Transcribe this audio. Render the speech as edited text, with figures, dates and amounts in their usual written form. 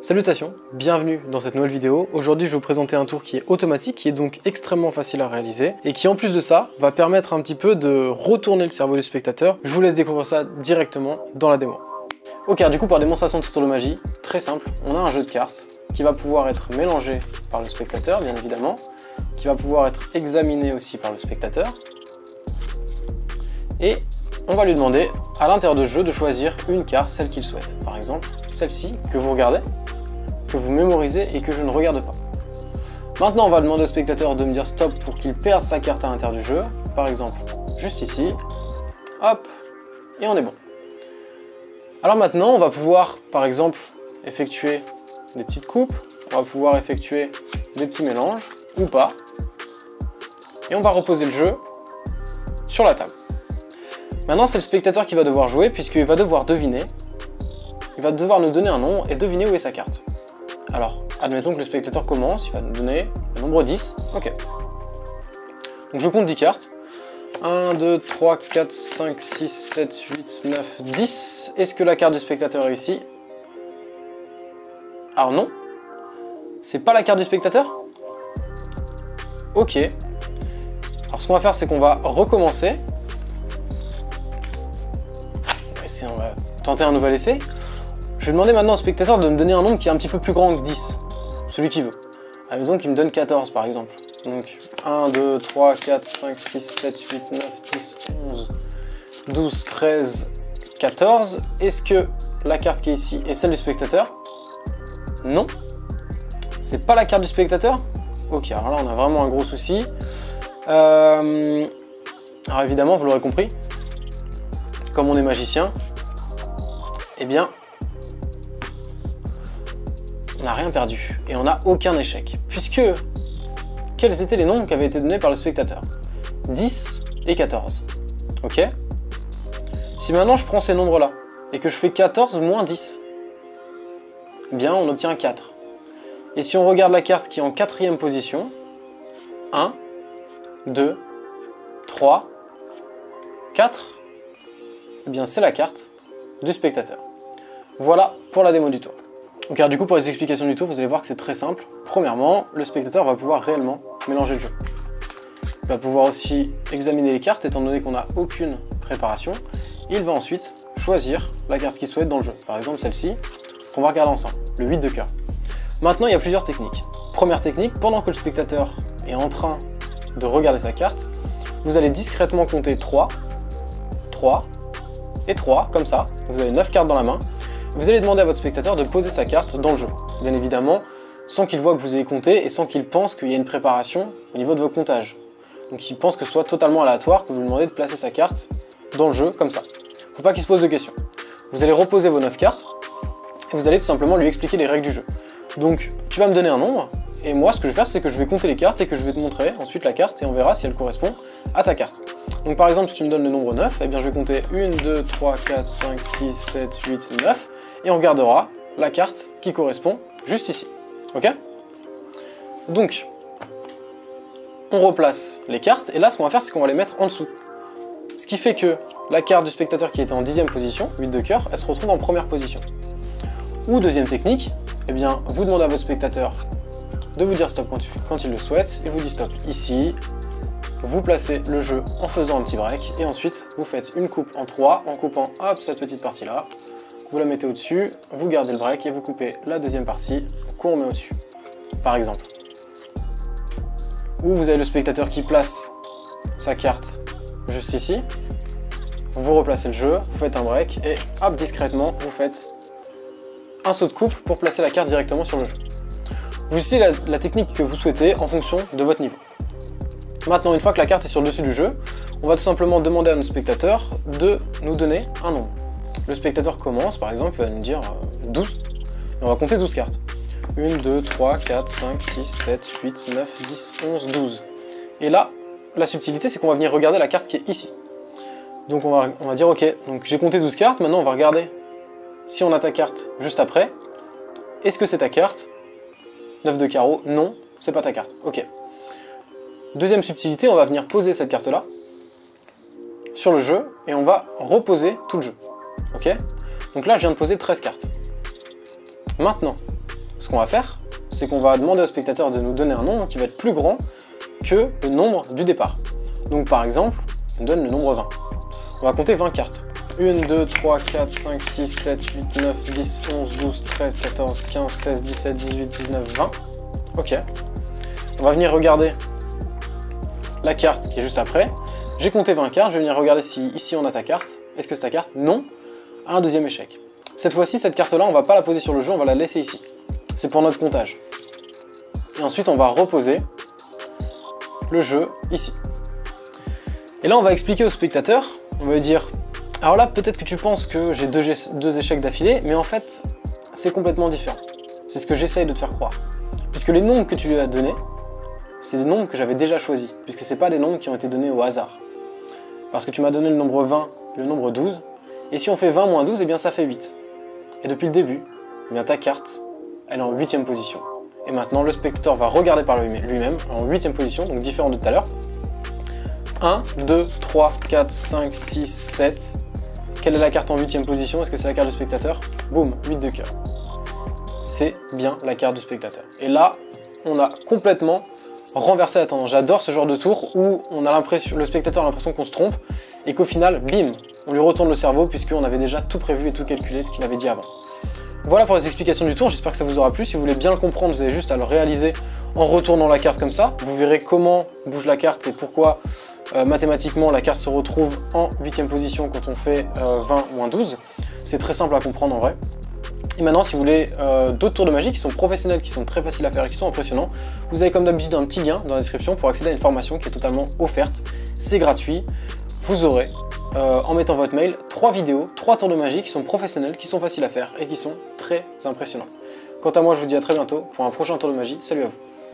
Salutations, bienvenue dans cette nouvelle vidéo. Aujourd'hui je vais vous présenter un tour qui est automatique, qui est donc extrêmement facile à réaliser et qui en plus de ça va permettre un petit peu de retourner le cerveau du spectateur. Je vous laisse découvrir ça directement dans la démo. Ok, du coup par démonstration de ce tour de magie, très simple, on a un jeu de cartes qui va pouvoir être mélangé par le spectateur bien évidemment, qui va pouvoir être examiné aussi par le spectateur et on va lui demander à l'intérieur de jeu de choisir une carte, celle qu'il souhaite. Par exemple, celle-ci que vous regardez, que vous mémorisez et que je ne regarde pas. Maintenant, on va demander au spectateur de me dire stop pour qu'il perde sa carte à l'intérieur du jeu. Par exemple, juste ici. Hop, et on est bon. Alors maintenant, on va pouvoir, par exemple, effectuer des petites coupes. On va pouvoir effectuer des petits mélanges, ou pas. Et on va reposer le jeu sur la table. Maintenant, c'est le spectateur qui va devoir jouer, puisqu'il va devoir deviner. Il va devoir nous donner un nombre et deviner où est sa carte. Alors, admettons que le spectateur commence, il va nous donner le nombre 10. Ok. Donc je compte 10 cartes. 1, 2, 3, 4, 5, 6, 7, 8, 9, 10. Est-ce que la carte du spectateur est ici? Alors non. C'est pas la carte du spectateur? Ok. Alors ce qu'on va faire, c'est qu'on va recommencer. On va tenter un nouvel essai. Je vais demander maintenant au spectateur de me donner un nombre qui est un petit peu plus grand que 10. Celui qu'il veut. Admettons qu'il me donne 14 par exemple. Donc 1, 2, 3, 4, 5, 6, 7, 8, 9, 10, 11, 12, 13, 14. Est-ce que la carte qui est ici est celle du spectateur? Non. C'est pas la carte du spectateur? Ok, alors là on a vraiment un gros souci. Alors évidemment, vous l'aurez compris, comme on est magicien, eh bien, on n'a rien perdu et on n'a aucun échec. Puisque, quels étaient les nombres qui avaient été donnés par le spectateur? 10 et 14. Ok? Si maintenant je prends ces nombres-là et que je fais 14 moins 10, eh bien on obtient 4. Et si on regarde la carte qui est en quatrième position, 1, 2, 3, 4, eh bien c'est la carte du spectateur. Voilà pour la démo du tour. Donc du coup pour les explications du tour, vous allez voir que c'est très simple. Premièrement, le spectateur va pouvoir réellement mélanger le jeu. Il va pouvoir aussi examiner les cartes étant donné qu'on n'a aucune préparation. Il va ensuite choisir la carte qu'il souhaite dans le jeu. Par exemple celle-ci qu'on va regarder ensemble, le 8 de cœur. Maintenant il y a plusieurs techniques. Première technique, pendant que le spectateur est en train de regarder sa carte, vous allez discrètement compter 3, 3 et 3, comme ça. Vous avez 9 cartes dans la main. Vous allez demander à votre spectateur de poser sa carte dans le jeu. Bien évidemment, sans qu'il voit que vous avez compté et sans qu'il pense qu'il y a une préparation au niveau de vos comptages. Donc il pense que ce soit totalement aléatoire, que vous lui demandez de placer sa carte dans le jeu, comme ça. Faut pas qu'il se pose de questions. Vous allez reposer vos 9 cartes et vous allez tout simplement lui expliquer les règles du jeu. Donc tu vas me donner un nombre, et moi ce que je vais faire c'est que je vais compter les cartes et que je vais te montrer ensuite la carte et on verra si elle correspond à ta carte. Donc par exemple si tu me donnes le nombre 9, eh bien je vais compter 1, 2, 3, 4, 5, 6, 7, 8, 9 et on regardera la carte qui correspond juste ici. Ok? Donc on replace les cartes et là ce qu'on va faire c'est qu'on va les mettre en dessous. Ce qui fait que la carte du spectateur qui était en 10e position, 8 de cœur, elle se retrouve en première position. Ou deuxième technique, eh bien vous demandez à votre spectateur de vous dire stop quand il le souhaite, il vous dit stop ici, vous placez le jeu en faisant un petit break, et ensuite vous faites une coupe en 3, en coupant hop cette petite partie là, vous la mettez au-dessus, vous gardez le break et vous coupez la deuxième partie qu'on remet au-dessus, par exemple. Ou vous avez le spectateur qui place sa carte juste ici, vous replacez le jeu, vous faites un break, et hop discrètement vous faites un saut de coupe pour placer la carte directement sur le jeu. Vous utilisez la technique que vous souhaitez en fonction de votre niveau. Maintenant, une fois que la carte est sur le dessus du jeu, on va tout simplement demander à notre spectateur de nous donner un nombre. Le spectateur commence, par exemple, il va nous dire 12, et on va compter 12 cartes. 1, 2, 3, 4, 5, 6, 7, 8, 9, 10, 11, 12. Et là, la subtilité, c'est qu'on va venir regarder la carte qui est ici. Donc on va dire, ok, donc j'ai compté 12 cartes, maintenant on va regarder si on a ta carte juste après. Est-ce que c'est ta carte? 9 de carreau, non, c'est pas ta carte. Ok. Deuxième subtilité, on va venir poser cette carte-là sur le jeu et on va reposer tout le jeu. Ok? Donc là, je viens de poser 13 cartes. Maintenant, ce qu'on va faire, c'est qu'on va demander au spectateur de nous donner un nombre qui va être plus grand que le nombre du départ. Donc par exemple, on donne le nombre 20. On va compter 20 cartes. 1, 2, 3, 4, 5, 6, 7, 8, 9, 10, 11, 12, 13, 14, 15, 16, 17, 18, 19, 20. Ok. On va venir regarder la carte qui est juste après. J'ai compté 20 cartes, je vais venir regarder si ici on a ta carte. Est-ce que c'est ta carte? Non. Un deuxième échec. Cette fois-ci, cette carte-là, on ne va pas la poser sur le jeu, on va la laisser ici. C'est pour notre comptage. Et ensuite, on va reposer le jeu ici. Et là, on va expliquer au spectateur, on va lui dire, alors là, peut-être que tu penses que j'ai deux échecs d'affilée, mais en fait, c'est complètement différent. C'est ce que j'essaye de te faire croire. Puisque les nombres que tu lui as donnés, c'est des nombres que j'avais déjà choisis, puisque ce n'est pas des nombres qui ont été donnés au hasard. Parce que tu m'as donné le nombre 20 et le nombre 12, et si on fait 20 moins 12, eh bien ça fait 8. Et depuis le début, eh bien ta carte, elle est en 8e position. Et maintenant, le spectateur va regarder par lui-même en 8e position, donc différent de tout à l'heure. 1, 2, 3, 4, 5, 6, 7. Quelle est la carte en 8e position? Est-ce que c'est la carte du spectateur? Boum, 8 de cœur. C'est bien la carte du spectateur. Et là, on a complètement renversé la tendance. J'adore ce genre de tour où on a l'impression, le spectateur a l'impression qu'on se trompe et qu'au final, bim, on lui retourne le cerveau puisqu'on avait déjà tout prévu et tout calculé ce qu'il avait dit avant. Voilà pour les explications du tour, j'espère que ça vous aura plu. Si vous voulez bien le comprendre, vous avez juste à le réaliser en retournant la carte comme ça. Vous verrez comment bouge la carte et pourquoi mathématiquement la carte se retrouve en 8e position quand on fait 20 moins 12. C'est très simple à comprendre en vrai. Et maintenant, si vous voulez d'autres tours de magie qui sont professionnels, qui sont très faciles à faire et qui sont impressionnants, vous avez comme d'habitude un petit lien dans la description pour accéder à une formation qui est totalement offerte. C'est gratuit. Vous aurez, en mettant votre mail, 3 vidéos, 3 tours de magie qui sont professionnels, qui sont faciles à faire et qui sont très impressionnants. Quant à moi, je vous dis à très bientôt pour un prochain tour de magie. Salut à vous!